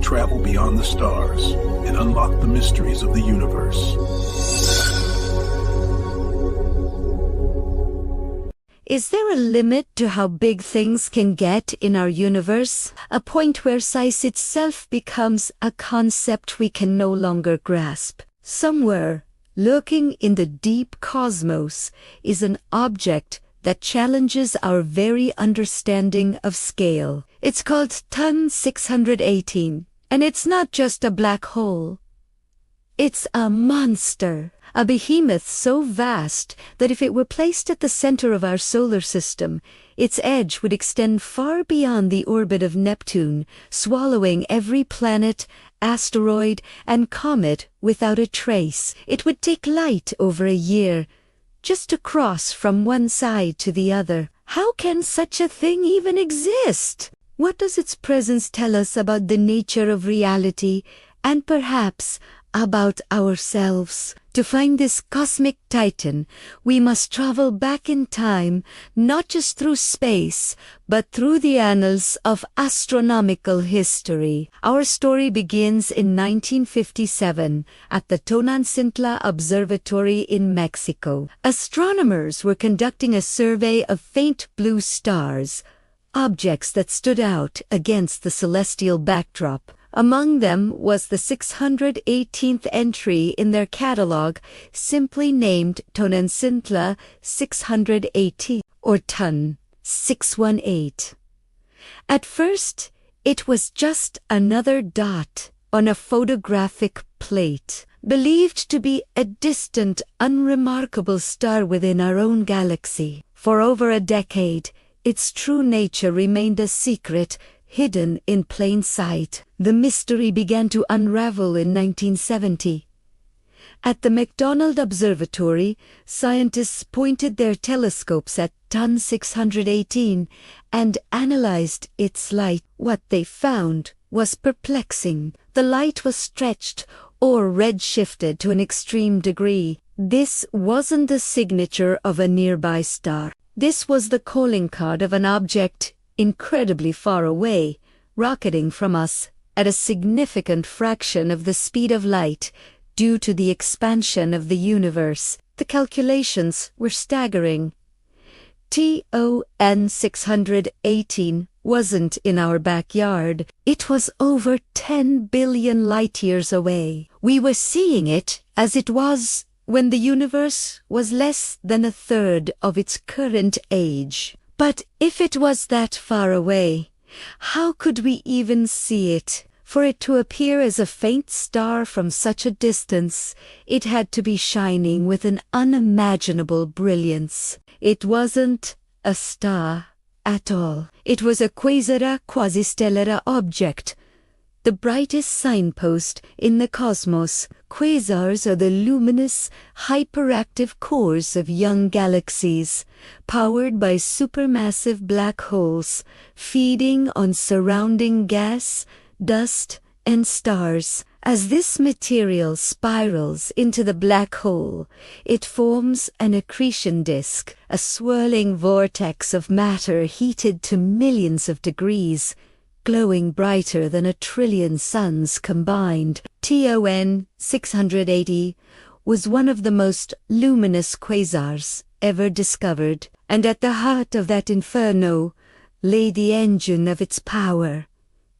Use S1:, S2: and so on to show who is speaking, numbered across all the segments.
S1: travel beyond the stars and unlock the mysteries of the universe.
S2: Is there a limit to how big things can get in our universe? A point where size itself becomes a concept we can no longer grasp. Somewhere, lurking in the deep cosmos, is an object that challenges our very understanding of scale. It's called Ton 618, and it's not just a black hole. It's a monster. A behemoth so vast that if it were placed at the center of our solar system, its edge would extend far beyond the orbit of Neptune, swallowing every planet, asteroid, and comet without a trace. It would take light over a year just to cross from one side to the other. How can such a thing even exist? What does its presence tell us about the nature of reality and perhaps about ourselves? To find this cosmic titan, we must travel back in time, not just through space, but through the annals of astronomical history. Our story begins in 1957 at the Tonantzintla Observatory in Mexico. Astronomers were conducting a survey of faint blue stars, objects that stood out against the celestial backdrop. Among them was the 618th entry in their catalog, simply named Tonantzintla 618, or Ton 618. At first, it was just another dot on a photographic plate, believed to be a distant, unremarkable star within our own galaxy. For over a decade, its true nature remained a secret, hidden in plain sight. The mystery began to unravel in 1970. At the McDonald Observatory, scientists pointed their telescopes at Ton 618 and analyzed its light. What they found was perplexing. The light was stretched or redshifted to an extreme degree. This wasn't the signature of a nearby star. This was the calling card of an object incredibly far away, rocketing from us at a significant fraction of the speed of light due to the expansion of the universe. The calculations were staggering. TON 618 wasn't in our backyard. It was over 10 billion light-years away. We were seeing it as it was when the universe was less than a third of its current age. But if it was that far away, how could we even see it? For it to appear as a faint star from such a distance, it had to be shining with an unimaginable brilliance. It wasn't a star at all. It was a quasara quasistellar object, the brightest signpost in the cosmos. Quasars are the luminous, hyperactive cores of young galaxies, powered by supermassive black holes, feeding on surrounding gas, dust, and stars. As this material spirals into the black hole, it forms an accretion disk, a swirling vortex of matter heated to millions of degrees, glowing brighter than 1 trillion suns combined. TON 680 was one of the most luminous quasars ever discovered, and at the heart of that inferno lay the engine of its power,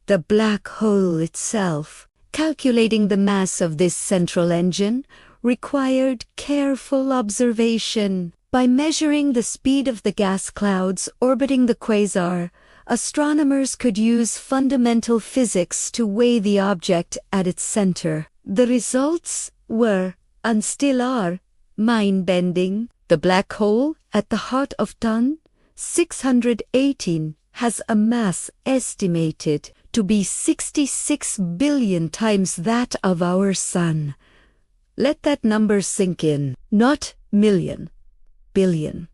S2: the black hole itself. Calculating the mass of this central engine required careful observation. By measuring the speed of the gas clouds orbiting the quasar, astronomers could use fundamental physics to weigh the object at its center. The results were, and still are, mind-bending. The black hole at the heart of Ton 618 has a mass estimated to be 66 billion times that of our Sun. Let that number sink in. Not million, billion.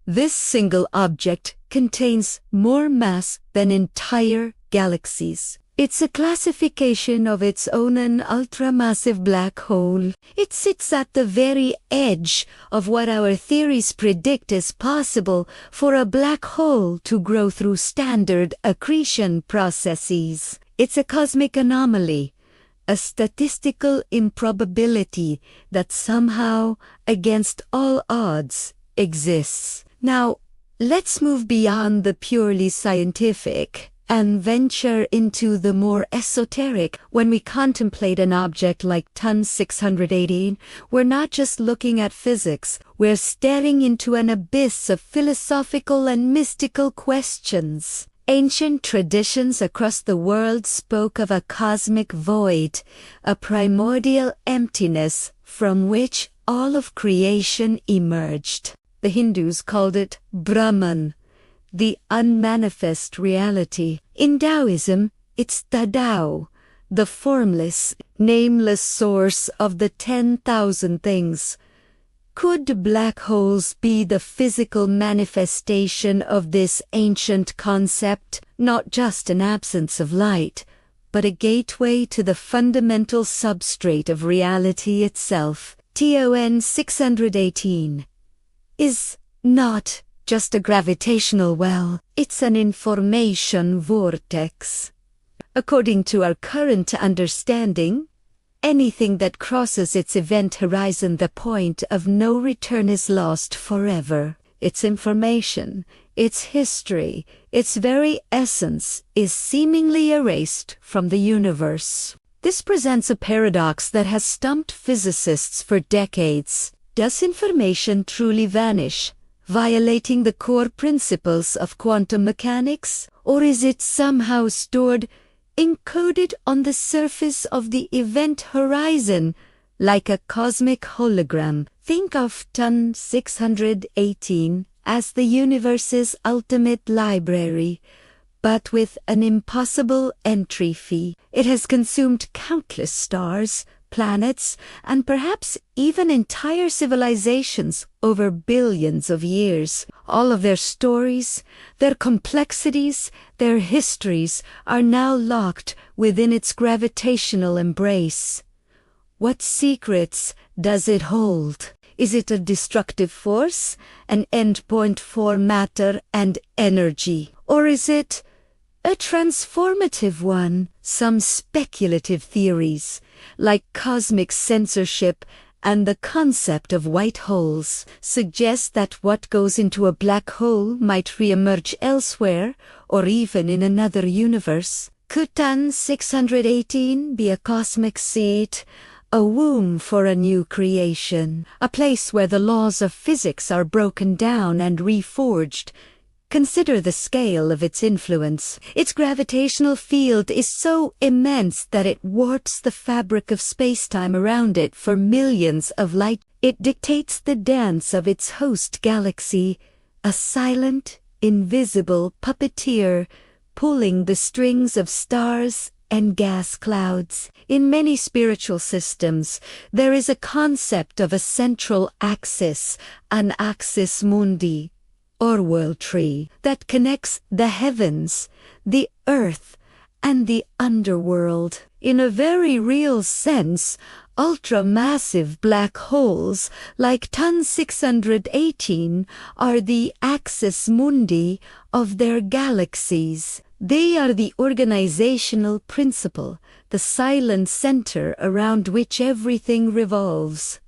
S2: This single object contains more mass than entire galaxies. It's a classification of its own, an ultramassive black hole. It sits at the very edge of what our theories predict is possible for a black hole to grow through standard accretion processes. It's a cosmic anomaly, a statistical improbability that somehow, against all odds, exists. Now, let's move beyond the purely scientific and venture into the more esoteric. When we contemplate an object like Ton 618, we're not just looking at physics, we're staring into an abyss of philosophical and mystical questions. Ancient traditions across the world spoke of a cosmic void, a primordial emptiness from which all of creation emerged. The Hindus called it Brahman, the unmanifest reality. In Taoism, it's the Tao, the formless, nameless source of the 10,000 things. Could black holes be the physical manifestation of this ancient concept, not just an absence of light, but a gateway to the fundamental substrate of reality itself? TON 618 is not just a gravitational well, it's an information vortex. According to our current understanding, anything that crosses its event horizon, the point of no return, is lost forever. Its information, its history, its very essence is seemingly erased from the universe. This presents a paradox that has stumped physicists for decades. Does information truly vanish, violating the core principles of quantum mechanics? Or is it somehow stored, encoded on the surface of the event horizon, like a cosmic hologram? Think of Ton 618 as the universe's ultimate library, but with an impossible entry fee. It has consumed countless stars, planets, and perhaps even entire civilizations over billions of years. All of their stories, their complexities, their histories are now locked within its gravitational embrace. What secrets does it hold? Is it a destructive force, an endpoint for matter and energy? Or is it a transformative one? Some speculative theories, like cosmic censorship and the concept of white holes, suggest that what goes into a black hole might re-emerge elsewhere, or even in another universe. Could Ton 618 be a cosmic seed, a womb for a new creation, a place where the laws of physics are broken down and reforged? Consider the scale of its influence. Its gravitational field is so immense that it warps the fabric of space-time around it for millions of light. It dictates the dance of its host galaxy, a silent, invisible puppeteer pulling the strings of stars and gas clouds. In many spiritual systems, there is a concept of a central axis, an axis mundi, or world tree, that connects the heavens, the earth, and the underworld. In a very real sense, ultramassive black holes like Ton 618 are the axis mundi of their galaxies. They are the organizational principle, the silent center around which everything revolves.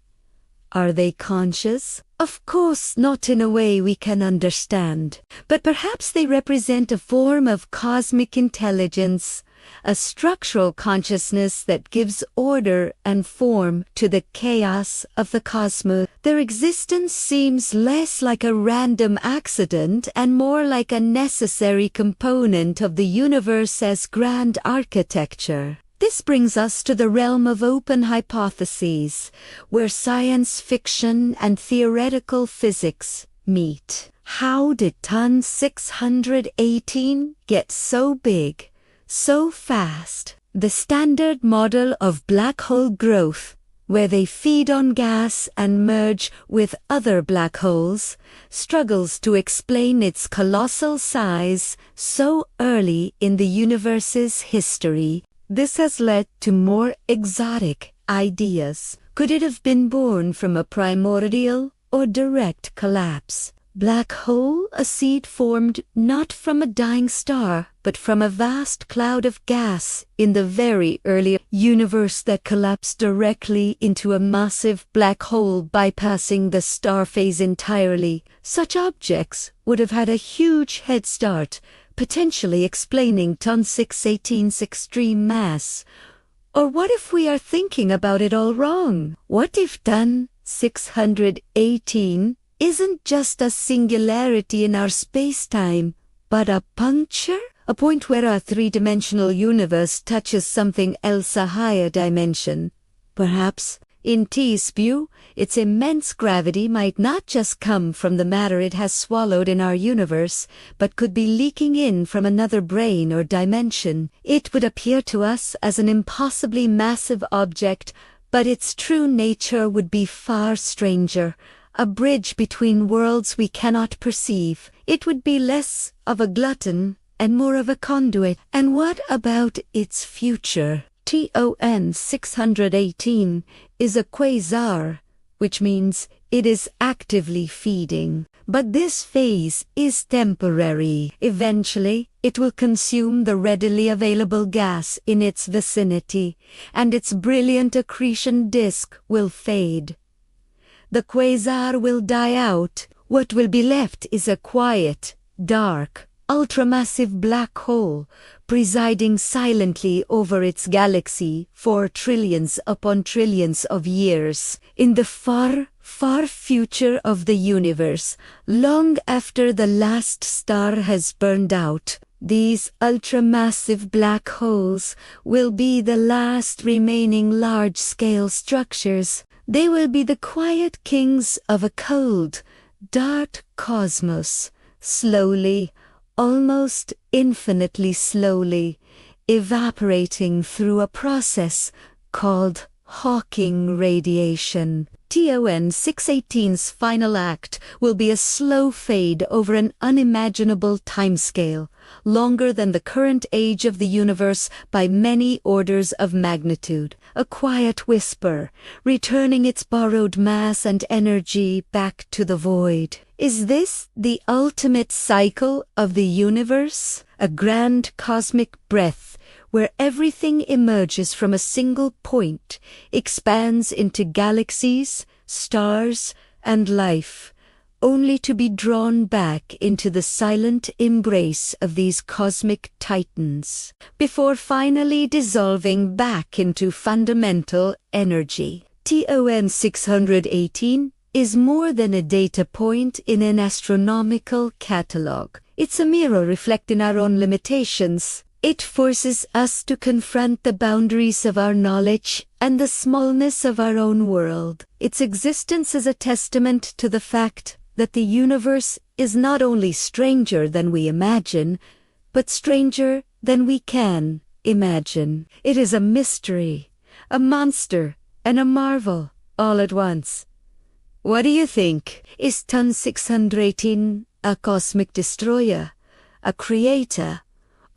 S2: Are they conscious? Of course, not in a way we can understand, but perhaps they represent a form of cosmic intelligence, a structural consciousness that gives order and form to the chaos of the cosmos. Their existence seems less like a random accident and more like a necessary component of the universe as grand architecture. This brings us to the realm of open hypotheses, where science fiction and theoretical physics meet. How did Ton 618 get so big, so fast? The standard model of black hole growth, where they feed on gas and merge with other black holes, struggles to explain its colossal size so early in the universe's history. This has led to more exotic ideas. Could it have been born from a primordial or direct collapse? Black hole, a seed formed not from a dying star, but from a vast cloud of gas in the very early universe that collapsed directly into a massive black hole, bypassing the star phase entirely. Such objects would have had a huge head start, potentially explaining Ton 618's extreme mass. Or what if we are thinking about it all wrong? What if Ton 618 isn't just a singularity in our space-time, but a puncture? A point where our three-dimensional universe touches something else, a higher dimension. Perhaps, in T's view, its immense gravity might not just come from the matter it has swallowed in our universe, but could be leaking in from another brane or dimension. It would appear to us as an impossibly massive object, but its true nature would be far stranger. A bridge between worlds we cannot perceive. It would be less of a glutton and more of a conduit. And what about its future? TON 618 is a quasar, which means it is actively feeding. But this phase is temporary. Eventually, it will consume the readily available gas in its vicinity, and its brilliant accretion disk will fade. The quasar will die out. What will be left is a quiet, dark, ultramassive black hole, presiding silently over its galaxy for trillions upon trillions of years. In the far, far future of the universe, long after the last star has burned out, these ultramassive black holes will be the last remaining large-scale structures. They will be the quiet kings of a cold, dark cosmos, slowly, almost infinitely slowly, evaporating through a process called Hawking radiation. TON 618's final act will be a slow fade over an unimaginable timescale, longer than the current age of the universe by many orders of magnitude. A quiet whisper, returning its borrowed mass and energy back to the void. Is this the ultimate cycle of the universe? A grand cosmic breath where everything emerges from a single point, expands into galaxies, stars, and life, only to be drawn back into the silent embrace of these cosmic titans, before finally dissolving back into fundamental energy. TON 618 is more than a data point in an astronomical catalogue. It's a mirror reflecting our own limitations. It forces us to confront the boundaries of our knowledge and the smallness of our own world. Its existence is a testament to the fact that the universe is not only stranger than we imagine, but stranger than we can imagine. It is a mystery, a monster, and a marvel all at once. What do you think? Is Ton 618 a cosmic destroyer, a creator,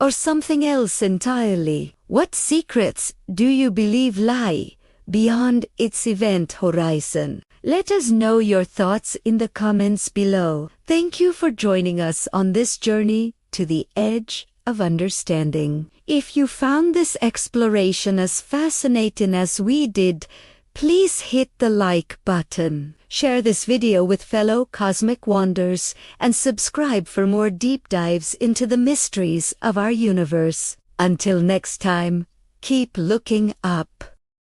S2: or something else entirely? What secrets do you believe lie beyond its event horizon? Let us know your thoughts in the comments below. Thank you for joining us on this journey to the edge of understanding. If you found this exploration as fascinating as we did, please hit the like button. Share this video with fellow cosmic wanderers and subscribe for more deep dives into the mysteries of our universe. Until next time, keep looking up.